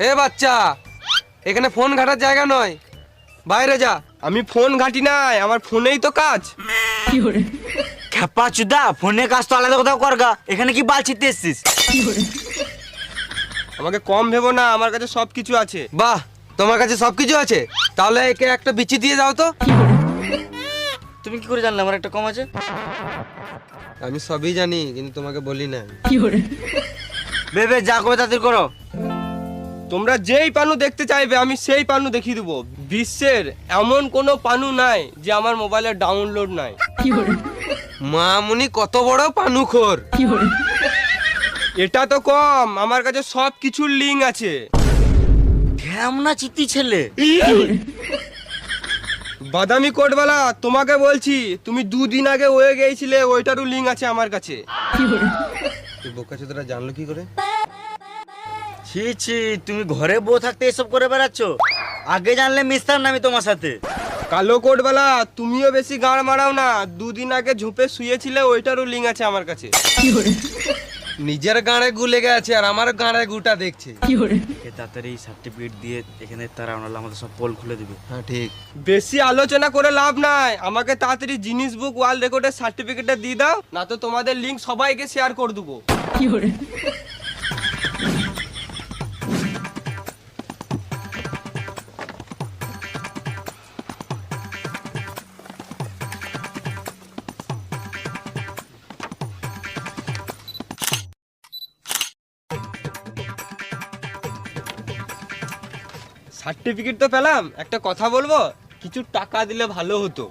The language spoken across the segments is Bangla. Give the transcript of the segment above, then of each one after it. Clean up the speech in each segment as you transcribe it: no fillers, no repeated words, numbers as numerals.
এ বাচ্চা, এখানে ফোন ঘাটার জায়গা নয়, বাইরে যা। আমি ফোন ঘাটি নাই, আমার ফোনেই তো কাজ। খেপা চুদা, ফোনে কাজ তো আলাদা কোথাও করগা, এখানে কি বাল ছিটতে এসছিস? আমাকে কম ভেবো না, আমার কাছে সব কিছু আছে। বাহ, তোমার কাছে সবকিছু আছে? তাহলে একে একটা বিচি দিয়ে যাও তো। তুমি কি করে জানলে আমার একটা কম আছে? আমি সবই জানি, কিন্তু তোমাকে বলি না। বেবে যা করে তাদের করো। তোমরা যেই পানু দেখতে চাইবে আমি সেই পানু দেখিয়ে দেবো। বিশ্বের এমন কোনো পানু নাই যে আমার মোবাইলে ডাউনলোড নাই। মামুনি কত বড় পানুখোর! এটা তো কম, আমার কাছে সব কিছুর লিঙ্ক আছে। ঢ্যামনা চিত্তি ছেলে। বাদামি কোটওয়ালা, তোমাকে বলছি, তুমি 2 দিন আগে হয়ে গিয়েছিলে, ওইটারও লিঙ্ক আছে আমার কাছে। বোকাচোদারা জানলো কি করে? ছি ছি, তুমি ঘরে বউ থাকতে এসব করে বেড়াচ্ছ? আগে জানলে মিশতাম না আমি তোমার সাথে। কালো কোটওয়ালা, তুমিও বেশি গাড় মারাও না। 2 দিন আগে ঝোপে শুয়েছিলে, ওইটারও লিঙ্ক আছে আমার কাছে। নিজের গাঁড়ে গুলে গেছে আর আমার গাঁড়ে গুটা দেখছে। তাড়াতাড়ি সার্টিফিকেট দিয়ে এখানে তারা আমাদের সব পোল খুলে দিবে। হ্যাঁ ঠিক। বেশি আলোচনা করে লাভ নাই, আমাকে তাড়াতাড়ি জিনিস বুক ওয়ার্ল্ড রেকর্ডের সার্টিফিকেটটা দিয়ে দাও, না তো তোমাদের লিঙ্ক সবাইকে শেয়ার করে দেবো। সার্টিফিকেট তো পেলাম, একটা কথা বলবো, কিছু টাকা দিলে ভালো হতো।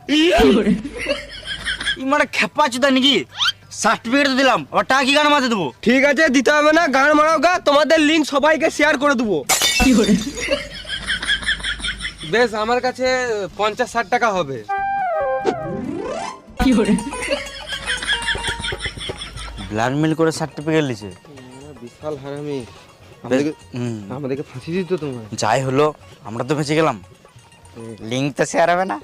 মানে খেপা চুদা নাকি? সার্টিফিকেট তো দিলাম, আবার টাকা কি গান মারতে দেবো? ঠিক আছে, দিতে হবে না, গান মারাও গা, তোমাদের লিঙ্ক সবাইকে শেয়ার করে দেবো। বেশ, আমার কাছে 50-60 টাকা হবে। ব্ল্যাকমেল করে সার্টিফিকেট লিছে। বিশাল হারামি, আমাদেরকে ফাঁসি দিত তোমার। যাই হলো, আমরা তো বেঁচে গেলাম। লিঙ্ক তো শেয়ার হবে না।